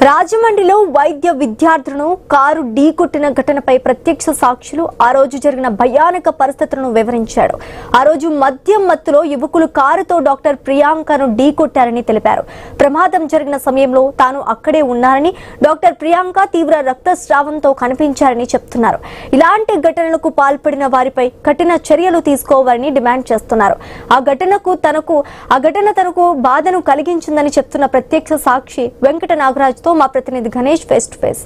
రాజమండ్రిలో వైద్య విద్యార్థులను కారు ఢీకొట్టిన ఘటనపై ప్రత్యక్ష సాక్షులు ఆ రోజు జరిగిన భయానక పరిస్థితులను వివరించారు. ఆ రోజు మద్యం మత్తులో యువకులు కారుతో డాక్టర్ ప్రియాంకను ఢీకొట్టారని తెలిపారు. ప్రమాదం జరిగిన సమయంలో తాను అక్కడే ఉన్నారని, డాక్టర్ ప్రియాంక తీవ్ర రక్తస్రావంతో కనిపించారని చెప్తున్నారు. ఇలాంటి ఘటనలకు పాల్పడిన వారిపై కఠిన చర్యలు తీసుకోవాలని డిమాండ్ చేస్తున్నారు. ఆ ఘటన తనకు బాధను కలిగించిందని చెప్తున్న ప్రత్యక్ష సాక్షి వెంకట నాగరాజ్తో మా ప్రతినిధి Ganesh face to face.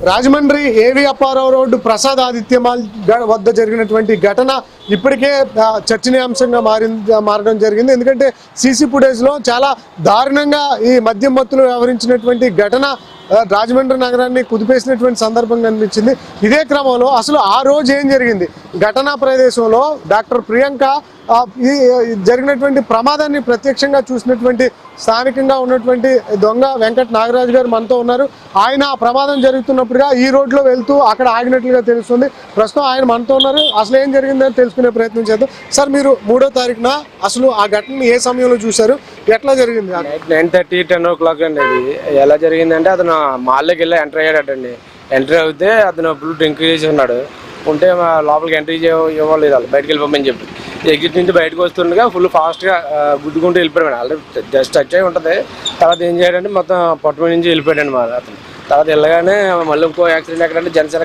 Rajahmundry ఏవి అప్పారావు రోడ్డు ప్రసాద్ ఆదిత్య మాల్ వద్ద జరిగినటువంటి ఘటన ఇప్పటికే చర్చనీయాంశంగా మారడం జరిగింది. ఎందుకంటే సీసీ ఫుటేజ్లో చాలా దారుణంగా ఈ మద్యం మత్తులో వ్యవహరించినటువంటి ఘటన రాజమండ్రి నగరాన్ని కుదిపేసినటువంటి సందర్భం కనిపించింది. ఇదే క్రమంలో అసలు ఆ రోజు ఏం జరిగింది, ఘటనా ప్రదేశంలో డాక్టర్ ప్రియాంక ఈ జరిగినటువంటి ప్రమాదాన్ని ప్రత్యక్షంగా చూసినటువంటి స్థానికంగా ఉన్నటువంటి దొంగ వెంకట నాగరాజు గారు మనతో ఉన్నారు. ఆయన ఆ ప్రమాదం జరుగుతున్నప్పుడుగా ఈ రోడ్లో వెళ్తూ అక్కడ ఆగినట్లుగా తెలుస్తుంది. ప్రస్తుతం ఆయన మనతో ఉన్నారు. అసలు ఏం జరిగిందని తెలుసుకునే ప్రయత్నం చేద్దాం. సార్, మీరు 3వ తారీఖున అసలు ఆ ఘటనని ఏ సమయంలో చూశారు, ఎట్లా జరిగింది? 9:30, 10 o'clock అండి. అది ఎలా జరిగిందంటే, అతను మాల్లోకి వెళ్ళి ఎంటర్ అయ్యాడటండి. ఎంట్రీ అవుతే అతను ఫుల్ డ్రింక్ చేసి ఉన్నాడు. ఉంటే లోపలికి ఎంట్రీ ఇవ్వలేదు, వాళ్ళు బయటకు వెళ్ళిపోమని చెప్పి. ఎగ్జిట్ నుంచి బయటకు వస్తుండగా ఫుల్ ఫాస్ట్గా గుద్దుకుంటూ వెళ్ళిపోయాడు. ఆల్రెడీ జస్ట్ టచ్ అయి ఉంటుంది. తర్వాత ఏం చేయాలంటే మొత్తం పొట్టమ నుంచి వెళ్ళిపోయాడు మా అతను. తర్వాత వెళ్ళగానే మళ్ళీ ఇంకో యాక్సిడెంట్ ఎక్కడంటే జనసేన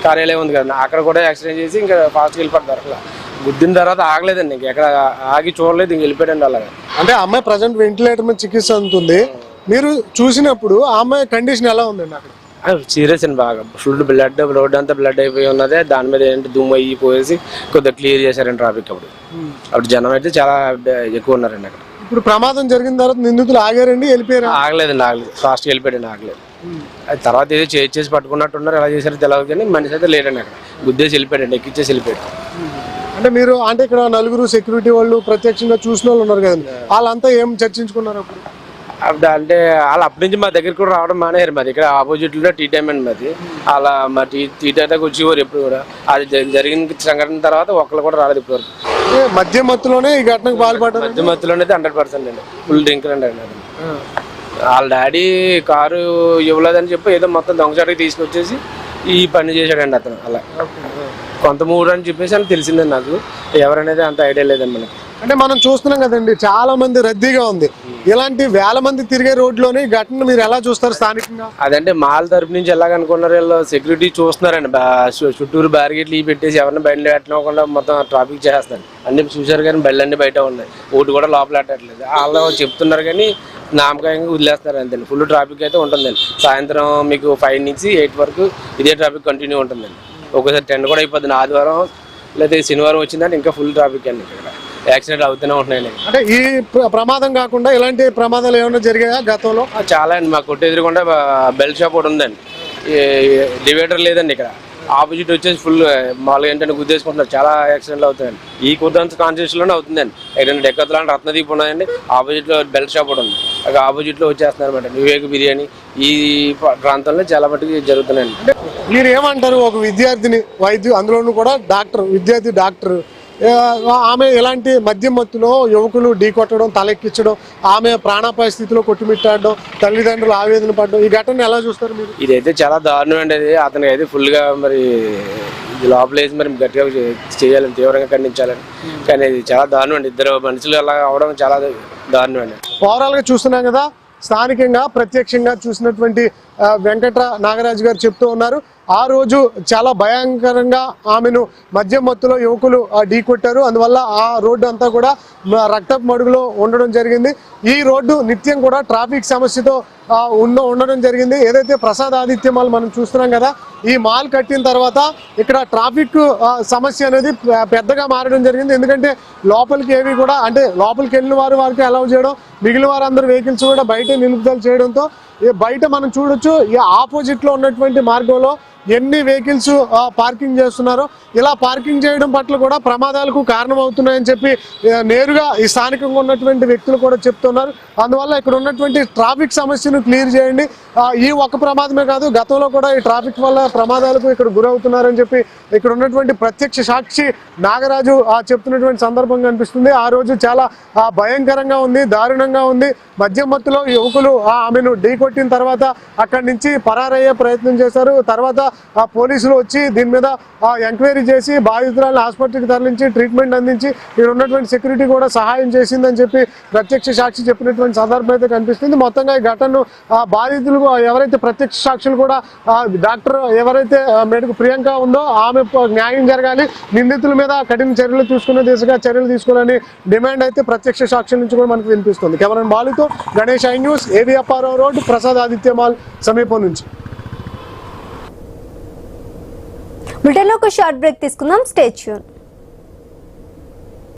కార్యాలయం ఉంది కదా, అక్కడ కూడా యాక్సిడెంట్ చేసి ఇంకా ఫాస్ట్గా వెళ్ళిపోతారు. అట్లా గుద్దిన తర్వాత ఆగలేదండి, ఇంక ఎక్కడ ఆగి చూడలేదు, ఇంక వెళ్ళిపోయాడండి. అలాగా అంటే ఆ అమ్మాయి ప్రజెంట్ వెంటిలేటర్ మీద చికిత్స అందుతుంది. మీరు చూసినప్పుడు ఆ అమ్మాయి కండిషన్ ఎలా ఉందండి? అక్కడ సీరియస్ అండి, బాగా ఫుల్ బ్లడ్, రోడ్ అంతా బ్లడ్ అయిపోయి ఉన్నదే. దాని మీద ఏంటి దుమ్ము అయిపోయేసి కొద్దిగా క్లియర్ చేశారండి ట్రాఫిక్. అప్పుడు జనం అయితే చాలా ఎక్కువ ఉన్నారండి అక్కడ. ఇప్పుడు ప్రమాదం జరిగిన తర్వాత నిందితులు ఆగారండి, వెళ్ళిపోయారు? ఆగలేదండి, ఫాస్ట్గా వెళ్ళిపోయాడండి, ఆగలేదు. అది తర్వాత ఏదో చేసి పట్టుకున్నట్టున్నారు, ఎలా చేశారో తెలియదు కానీ మనిషి అయితే లేడండి అక్కడ. గుద్దేసి వెళ్ళిపోయాడండి, ఎక్కిచ్చేసి వెళ్ళిపోయాడు. మీరు అంటే ఇక్కడ నలుగురు సెక్యూరిటీ వాళ్ళు ప్రత్యక్షంగా చూసిన వాళ్ళు ఉన్నారు కదండి, వాళ్ళంతా ఏం చర్చించుకున్నారు అప్పుడు? అంటే వాళ్ళు అప్పటి నుంచి మా దగ్గర కూడా రావడం మానేయారు. మాది ఇక్కడ ఆపోజిట్ లో టీ టైం అండి మాది. అలా మా టీ టైం దాకా వచ్చేవారు ఎప్పుడు కూడా. అది జరిగిన సంఘటన తర్వాత ఒక్కరు కూడా రాలేదు ఇప్పుడు వరకు. మద్యం మత్తులోనే ఈ ఘటనకు పాల్పడ్డారు? మద్యం మత్తులోనే 100% అండి, ఫుల్ డ్రింక్ అండి. వాళ్ళ డాడీ కారు ఇవ్వలేదని చెప్పి ఏదో మొత్తం దొంగచాటుకి తీసుకొచ్చేసి ఈ పని చేశాడండి అతను. అలా కొంత మూడు అని చెప్పేసి అని తెలిసిందండి నాకు. ఎవరనేది అంత ఐడియా లేదండి మనకి. అంటే మనం చూస్తున్నాం కదండి, చాలా మంది రద్దీగా ఉంది. ఇలాంటి వేల మంది తిరిగే రోడ్లోనే ఘటన మీరు ఎలా చూస్తారు స్థానికంగా? అదంటే మాల్ తరపు నుంచి ఎలాగనుకున్నారు, వీళ్ళు సెక్యూరిటీ చూస్తున్నారండి. చుట్టూరు బ్యారిగేట్లు ఇవి పెట్టేసి ఎవరిని బయట పెట్టకుండా మొత్తం ట్రాఫిక్ చేస్తారు. అన్ని చూసారు కానీ బళ్ళు అన్ని బయట ఉన్నాయి, ఒకటి కూడా లోపల పెట్టట్లేదు. వాళ్ళు చెప్తున్నారు కానీ నామకాయంగా వదిలేస్తారు అంతే. ఫుల్ ట్రాఫిక్ అయితే ఉంటుందండి. సాయంత్రం మీకు 5 నుంచి 8 వరకు ఇదే ట్రాఫిక్ కంటిన్యూ ఉంటుందండి. ఒకసారి 10 కూడా అయిపోతుంది. ఆదివారం లేదా శనివారం వచ్చిందంటే ఇంకా ఫుల్ ట్రాఫిక్ అండి. ఇక్కడ యాక్సిడెంట్ అవుతూనే ఉంటున్నాయి. అంటే ఈ ప్రమాదం కాకుండా ఇలాంటి ప్రమాదాలు ఏమైనా జరిగాయా గతంలో? చాలా అండి. మా కొట్టు ఎదురుకుండా బెల్ట్ షాప్ ఒకటి ఉందండి. డివైడర్ లేదండి ఇక్కడ. ఆపోజిట్ వచ్చేసి ఫుల్ మామూలుగా ఏంటంటే గుద్దేసుకుంటున్నారు. చాలా యాక్సిడెంట్లు అవుతాయండి. ఈ కుదంత కాన్స్టిట్యూషన్లోనే అవుతుందండి. ఎక్కడైనా డెక్కత్తులాంటి రత్నదీప్ ఉన్నాయండి, ఆపోజిట్లో బెల్ట్ షాప్ ఒకటి ఉంది. అక్కడ ఆపోజిట్లో వచ్చేస్తున్నారు అనమాట. వివేక్ బిర్యానీ ఈ ప్రాంతంలో చాలా మటుకు జరుగుతున్నాయండి. అంటే మీరు ఏమంటారు, ఒక విద్యార్థిని అందులోనూ కూడా విద్యార్థి డాక్టర్, ఆమె ఇలాంటి మద్యం మత్తులో యువకులు ఢీకొట్టడం, తలెక్కించడం, ఆమె ప్రాణాపాయ స్థితిలో కొట్టుమిట్టాడడం, తల్లిదండ్రులు ఆవేదన పడడం, ఈ ఘటన ఎలా చూస్తారు మీరు? ఇదైతే చాలా దారుణం అండి. అది అతనికి అయితే ఫుల్గా మరి లోపలేసి మరి గట్టిగా చేయాలని, తీవ్రంగా ఖండించాలని. కానీ ఇది చాలా దారుణం అండి. ఇద్దరు మనుషులు అలా అవడం చాలా దారుణం అండి. ఓవరాల్గా చూస్తున్నాం కదా, స్థానికంగా ప్రత్యక్షంగా చూసినటువంటి వెంకట నాగరాజు గారు చెప్తూ ఉన్నారు, ఆ రోజు చాలా భయంకరంగా ఆమెను మద్యం మత్తులో యువకులు ఢీకొట్టారు. అందువల్ల ఆ రోడ్డు అంతా కూడా రక్తపు మడుగులో ఉండడం జరిగింది. ఈ రోడ్డు నిత్యం కూడా ట్రాఫిక్ సమస్యతో ఉండడం జరిగింది. ఏదైతే ప్రసాద్ ఆదిత్య మాల్ మనం చూస్తున్నాం కదా, ఈ మాల్ కట్టిన తర్వాత ఇక్కడ ట్రాఫిక్ సమస్య అనేది పెద్దగా మారడం జరిగింది. ఎందుకంటే లోపలికి ఏవి కూడా, అంటే లోపలికి వెళ్ళిన వారికి అలౌ చేయడం, మిగిలిన వారందరూ వెహికల్స్ కూడా బయట నిలుపుదల చేయడంతో బయట మనం చూడొచ్చు, ఈ ఆపోజిట్లో ఉన్నటువంటి మార్గంలో ఎన్ని వెహికల్స్ పార్కింగ్ చేస్తున్నారో, ఇలా పార్కింగ్ చేయడం పట్ల కూడా ప్రమాదాలకు కారణమవుతున్నాయని చెప్పి నేరుగా ఈ స్థానికంగా ఉన్నటువంటి వ్యక్తులు కూడా చెప్తున్నారు. అందువల్ల ఇక్కడ ఉన్నటువంటి ట్రాఫిక్ సమస్యను క్లియర్ చేయండి. ఈ ఒక్క ప్రమాదమే కాదు, గతంలో కూడా ఈ ట్రాఫిక్ వల్ల ప్రమాదాలకు ఇక్కడ గురవుతున్నారని చెప్పి ఇక్కడ ఉన్నటువంటి ప్రత్యక్ష సాక్షి నాగరాజు చెప్తున్నటువంటి సందర్భం కనిపిస్తుంది. ఆ రోజు చాలా భయంకరంగా ఉంది, దారుణంగా ఉంది. మద్యం మత్తులో యువకులు ఆమెను ఢీ కొట్టిన తర్వాత అక్కడి నుంచి పరారయ్యే ప్రయత్నం చేశారు. తర్వాత పోలీసులు వచ్చి దీని మీద ఎంక్వైరీ చేసి బాధితురాలను హాస్పిటల్కి తరలించి ట్రీట్మెంట్ అందించి ఇక్కడ ఉన్నటువంటి సెక్యూరిటీ కూడా సహాయం చేసిందని చెప్పి ప్రత్యక్ష సాక్షి చెప్పినటువంటి సందర్భం అయితే కనిపిస్తుంది. మొత్తంగా ఈ ఘటనను బాధితులు ఎవరైతే ప్రత్యక్ష సాక్షులు కూడా డాక్టర్ ఎవరైతే మెడికల్ ప్రియాంక ఉందో ఆమె న్యాయం జరగాలి, నిందితుల మీద కఠిన చర్యలు తీసుకునే దిశగా చర్యలు తీసుకోవాలని డిమాండ్ అయితే ప్రత్యక్ష సాక్షుల నుంచి కూడా మనకు వినిపిస్తుంది. కెమెరామెన్ బాలుతో గణేష్, ఐ న్యూస్, ఏవిఎఫ్ఆర్ఓ రోడ్, ప్రసాద్ ఆదిత్య మాల్ సమీపం నుంచి. బ్రిటన్లో ఒక షార్ట్ బ్రేక్ తీసుకుందాం. Stay tune.